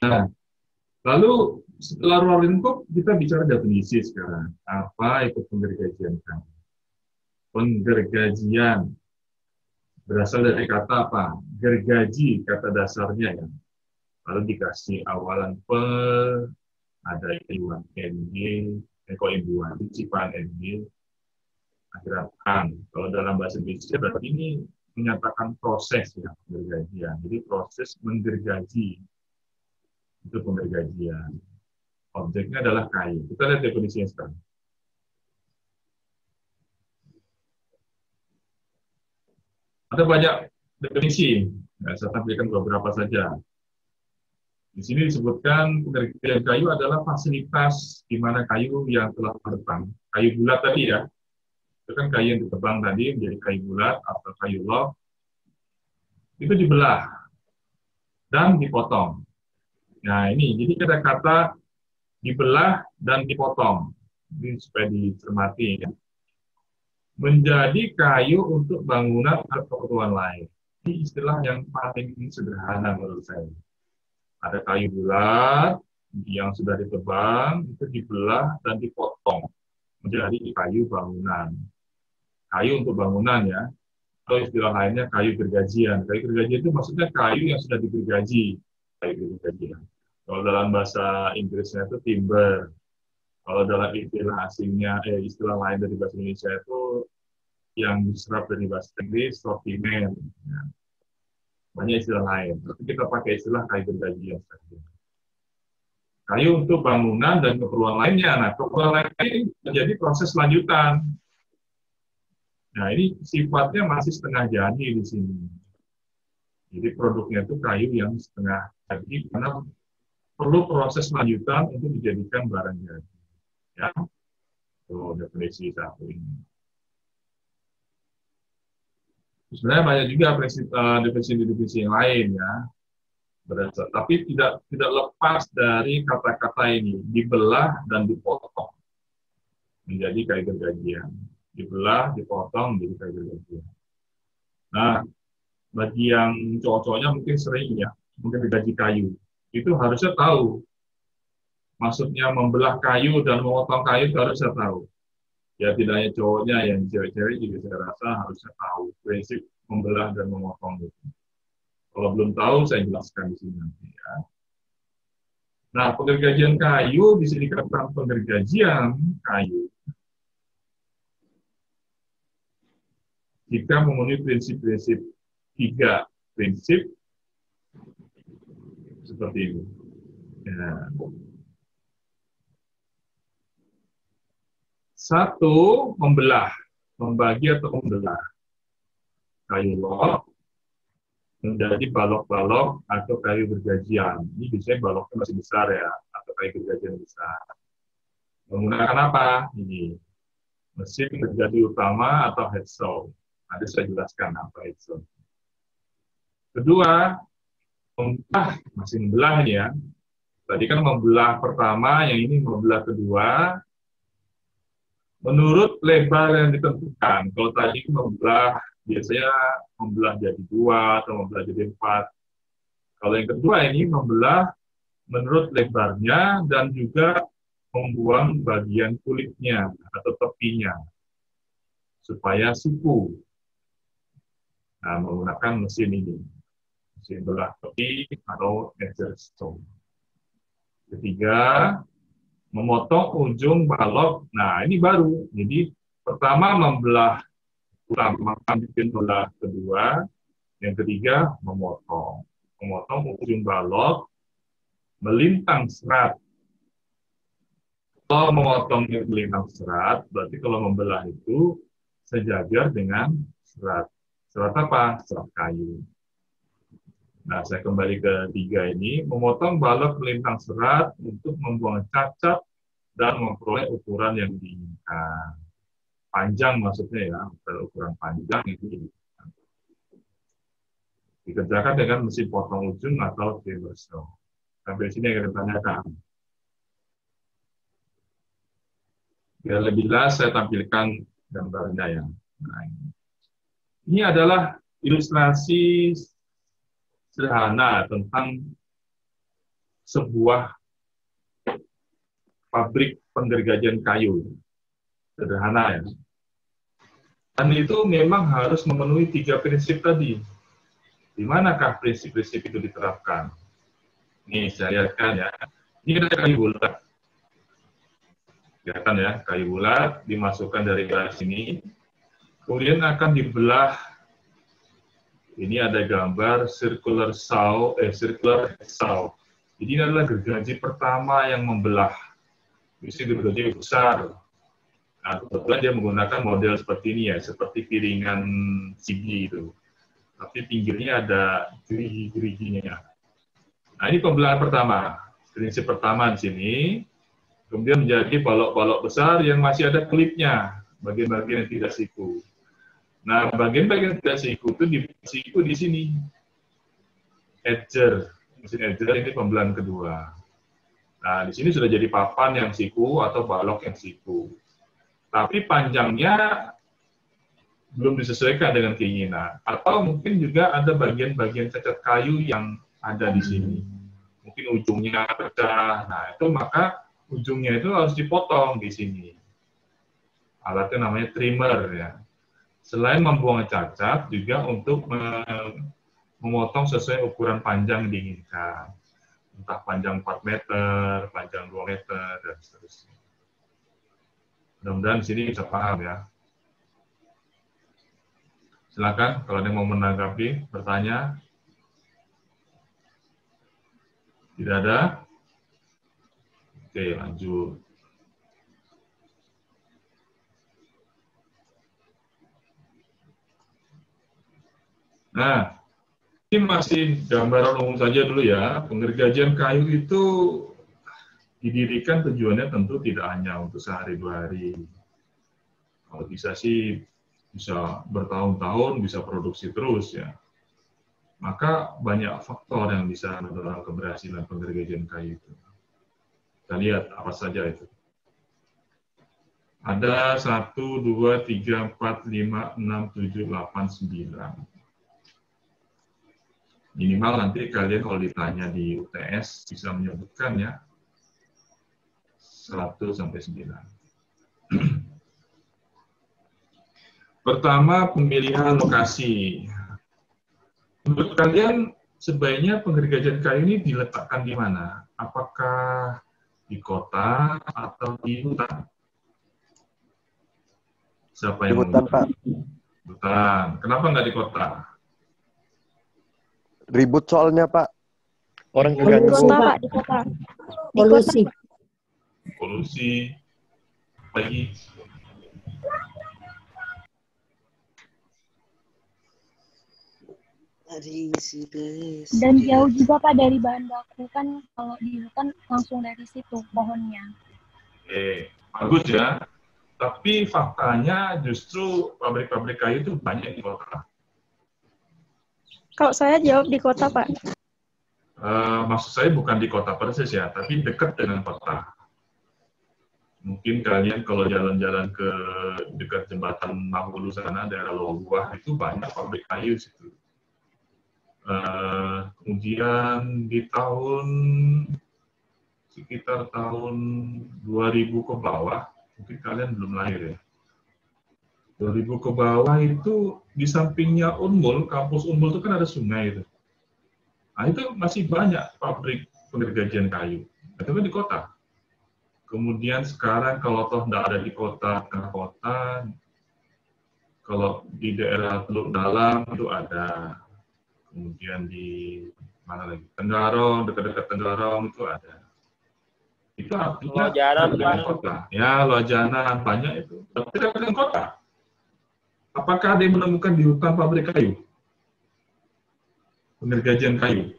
Nah, lalu setelah ruang lingkup, kita bicara definisi sekarang. Apa itu penggergajian kayu? Penggergajian berasal dari kata apa? Gergaji, kata dasarnya ya. Lalu dikasih awalan ada imbuhan NG, imbuhan, cipaan NG, akhiran an. Kalau dalam bahasa Indonesia berarti ini menyatakan proses ya, penggergajian. Jadi proses menggergaji, itu penggergajian. Objeknya adalah kayu. Kita lihat definisinya sekarang. Ada banyak definisi, ya, saya tampilkan beberapa saja. Di sini disebutkan penggergajian kayu adalah fasilitas di mana kayu yang telah terbang, kayu bulat tadi ya, itu kan kayu yang ditebang tadi menjadi kayu bulat atau kayu log, itu dibelah dan dipotong. Nah ini, jadi kata-kata dibelah dan dipotong, ini supaya dicermati ya. Menjadi kayu untuk bangunan atau keperluan lain. Ini istilah yang paling sederhana menurut saya. Ada kayu bulat yang sudah ditebang, itu dibelah dan dipotong menjadi kayu bangunan. Kayu untuk bangunan ya, atau istilah lainnya kayu gergajian. Kayu gergajian itu maksudnya kayu yang sudah digergaji, kayu gergajian. Kalau dalam bahasa Inggrisnya itu timber. Kalau dalam istilah asingnya, istilah lain dari bahasa Indonesia itu yang diserap dari bahasa Inggris, sortimen. Ya. Banyak istilah lain. Tapi kita pakai istilah kayu gergajian saja. Kayu untuk bangunan dan keperluan lainnya. Nah, keperluan lain ini menjadi proses lanjutan. Nah, ini sifatnya masih setengah jadi di sini. Jadi produknya itu kayu yang setengah jadi karena perlu proses lanjutan untuk dijadikan barang jadi. Ya, itu definisi satu ini. Sebenarnya banyak juga definisi-definisi yang lain ya. Tapi tidak lepas dari kata-kata ini, dibelah dan dipotong menjadi kayu gergajian. Dibelah, dipotong menjadi kayu gergajian. Nah, bagi yang cowok-cowoknya mungkin sering ya, mungkin digaji kayu. Itu harusnya tahu. Maksudnya membelah kayu dan memotong kayu itu harusnya tahu. Ya tidak hanya cowoknya, yang cewek-cewek juga saya rasa harusnya tahu prinsip membelah dan memotong itu. Kalau belum tahu, saya jelaskan di sini nanti ya. Nah, penggergajian kayu bisa dikatakan penggergajian kayu jika memenuhi prinsip-prinsip 3 prinsip seperti ini. Ya. 1, membelah, membagi atau membelah kayu log menjadi balok-balok atau kayu gergajian. Ini biasanya baloknya masih besar ya, atau kayu gergajian besar. Menggunakan apa? Ini mesin gergaji utama atau head saw. Nanti saya jelaskan apa head saw. Kedua, membelah, masih membelah ya. Tadi kan membelah pertama, yang ini membelah kedua. Menurut lebar yang ditentukan, kalau tadi membelah biasanya membelah jadi 2 atau membelah jadi 4. Kalau yang kedua ini membelah menurut lebarnya dan juga membuang bagian kulitnya atau tepinya supaya siku. Nah, menggunakan mesin ini, mesin belah tepi atau edger saw. Ketiga, memotong ujung balok. Nah, ini baru. Jadi pertama membelah utama, bikin belah kedua. Yang ketiga memotong ujung balok melintang serat. Kalau memotong melintang serat, berarti kalau membelah itu sejajar dengan serat. Serat apa? Serat kayu. Nah, saya kembali ke 3 ini, memotong balok melintang serat untuk membuang cacat dan memperoleh ukuran yang diinginkan. Panjang maksudnya ya, ukuran panjang itu diinginkan. Dikerjakan dengan mesin potong ujung atau timber saw. Sampai sini yang kita tanyakan. Biar lebih jelas, saya tampilkan gambarnya ya. Nah, ini adalah ilustrasi sederhana tentang sebuah pabrik penggergajian kayu. Sederhana ya. Dan itu memang harus memenuhi 3 prinsip tadi. Di manakah prinsip-prinsip itu diterapkan? Nih, saya lihatkan ya. Ini ada kayu bulat. Kelihatan ya, kayu bulat dimasukkan dari garis ini. Kemudian akan dibelah. Ini ada gambar circular saw. Jadi ini adalah gergaji pertama yang membelah. Ini gergaji besar. Nah, kebetulan dia menggunakan model seperti ini ya, seperti piringan sigi itu. Tapi pinggirnya ada gerigi-geriginya. Nah, ini pembelahan pertama. Prinsip pertama di sini. Kemudian menjadi balok-balok besar yang masih ada klipnya, bagian-bagian yang tidak siku. Nah, bagian-bagian tidak siku itu siku di sini. Edger, mesin edger ini pembelahan kedua. Nah, di sini sudah jadi papan yang siku atau balok yang siku. Tapi panjangnya belum disesuaikan dengan keinginan. Atau mungkin juga ada bagian-bagian cacat kayu yang ada di sini. Mungkin ujungnya pecah. Nah, itu maka ujungnya itu harus dipotong di sini. Alatnya namanya trimmer ya. Selain membuang cacat, juga untuk memotong sesuai ukuran panjang yang diinginkan. Entah panjang 4 meter, panjang 2 meter, dan seterusnya. Mudah-mudahan di sini bisa paham ya. Silakan kalau ada yang mau menanggapi, bertanya. Tidak ada? Oke, lanjut. Nah, ini masih gambaran umum saja dulu ya. Penggergajian kayu itu didirikan tujuannya tentu tidak hanya untuk sehari dua hari. Kalau bisa sih bisa bertahun-tahun, bisa produksi terus ya. Maka banyak faktor yang bisa mendorong keberhasilan penggergajian kayu itu. Kita lihat apa saja itu. Ada 1, 2, 3, 4, 5, 6, 7, 8, 9. Minimal nanti kalian kalau ditanya di UTS bisa menyebutkan ya 1 sampai 9. Pertama, pemilihan lokasi. Menurut kalian sebaiknya penggergajian kayu ini diletakkan di mana? Apakah di kota atau di hutan? Siapa yang hutan, Pak. Hutan. Kenapa nggak di kota? Ribut soalnya, Pak. Orang Di keganggu. kota, Pak, di kota. Polusi. Polusi. Lagi. Dan jauh juga, Pak, dari bahan baku. Kan kalau di hutan langsung dari situ pohonnya. Oke, bagus ya. Tapi faktanya justru pabrik-pabrik kayu itu banyak di kota. Kalau saya jawab di kota, Pak. Maksud saya bukan di kota persis ya, tapi dekat dengan kota. Mungkin kalian kalau jalan-jalan ke dekat jembatan Mahulu sana, daerah Loluah, itu banyak pabrik kayu situ. Kemudian di sekitar tahun 2000 ke bawah, mungkin kalian belum lahir ya. 2000 ke bawah itu di sampingnya Unmul, kampus Unmul itu kan ada sungai itu. Nah itu masih banyak pabrik penggergajian kayu. Itu kan di kota. Kemudian sekarang kalau toh tidak ada di kota, tengah kota, kalau di daerah Teluk Dalam itu ada. Kemudian di mana lagi? Tenggarong, dekat-dekat Tenggarong itu ada. Itu artinya dengan kota. Ya, Lojanan banyak itu. Tapi dengan kota. Apakah ada yang menemukan di hutan pabrik kayu? Penggergajian kayu.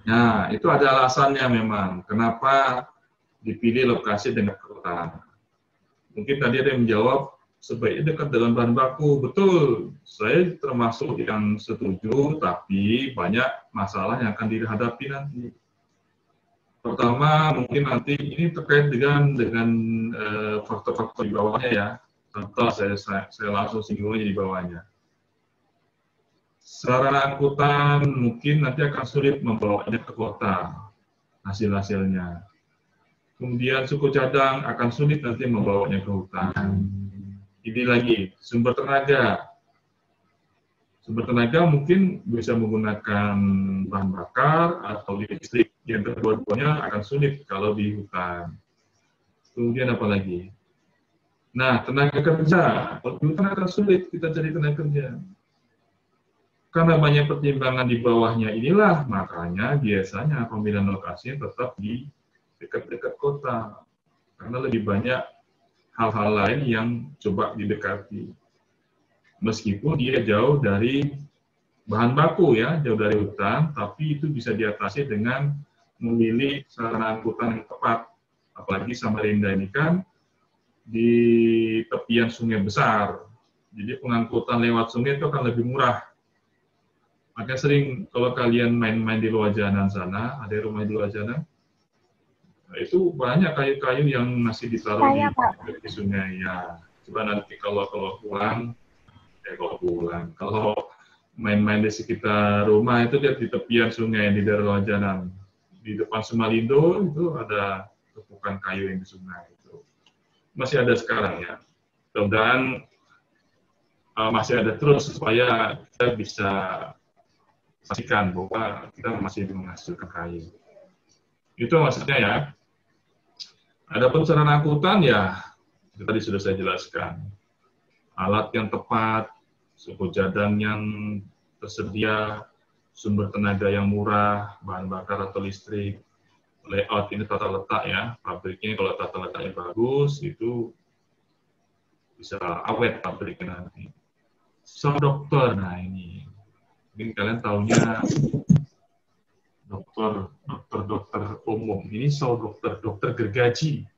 Nah, itu ada alasannya memang. Kenapa dipilih lokasi dengan kota. Mungkin tadi ada yang menjawab, sebaiknya dekat dengan bahan baku. Betul, saya termasuk yang setuju, tapi banyak masalah yang akan dihadapi nanti. Pertama, mungkin nanti ini terkait dengan faktor-faktor di bawahnya ya. Contoh, saya langsung singgung aja di bawahnya. sarana angkutan mungkin nanti akan sulit membawanya ke kota, hasil-hasilnya. Kemudian suku cadang akan sulit nanti membawanya ke hutan. Ini lagi, sumber tenaga. Sumber tenaga mungkin bisa menggunakan bahan bakar atau listrik. Yang kedua-duanya akan sulit kalau di hutan. Kemudian apa lagi? Nah, tenaga kerja. Kalau di hutan akan sulit kita cari tenaga kerja. Karena banyak pertimbangan di bawahnya inilah, makanya biasanya pemilihan lokasi tetap di dekat-dekat kota. Karena lebih banyak hal-hal lain yang coba didekati. Meskipun dia jauh dari bahan baku ya, jauh dari hutan, tapi itu bisa diatasi dengan memilih sarana angkutan yang tepat. Apalagi Samarinda ini kan di tepian sungai besar. Jadi pengangkutan lewat sungai itu akan lebih murah. Makanya sering kalau kalian main-main di Loajanan sana, ada rumah di Loajanan, nah, itu banyak kayu-kayu yang masih ditaruh di sungai. Ya, coba nanti kalau pulang, kalau main-main di sekitar rumah itu lihat di tepian sungai di daerah Loajanan, di depan Sumalindo itu ada tumpukan kayu yang di sungai itu masih ada sekarang ya. Mudah-mudahan masih ada terus supaya kita bisa pastikan bahwa kita masih menghasilkan kayu. Itu maksudnya ya. Adapun sarana angkutan ya tadi sudah saya jelaskan. Alat yang tepat, suku cadang yang tersedia, sumber tenaga yang murah, bahan bakar atau listrik, layout ini tata letak ya, pabriknya kalau tata letaknya bagus itu bisa awet pabriknya nanti. So dokter, nah ini mungkin kalian tahunya dokter umum, ini so dokter gergaji.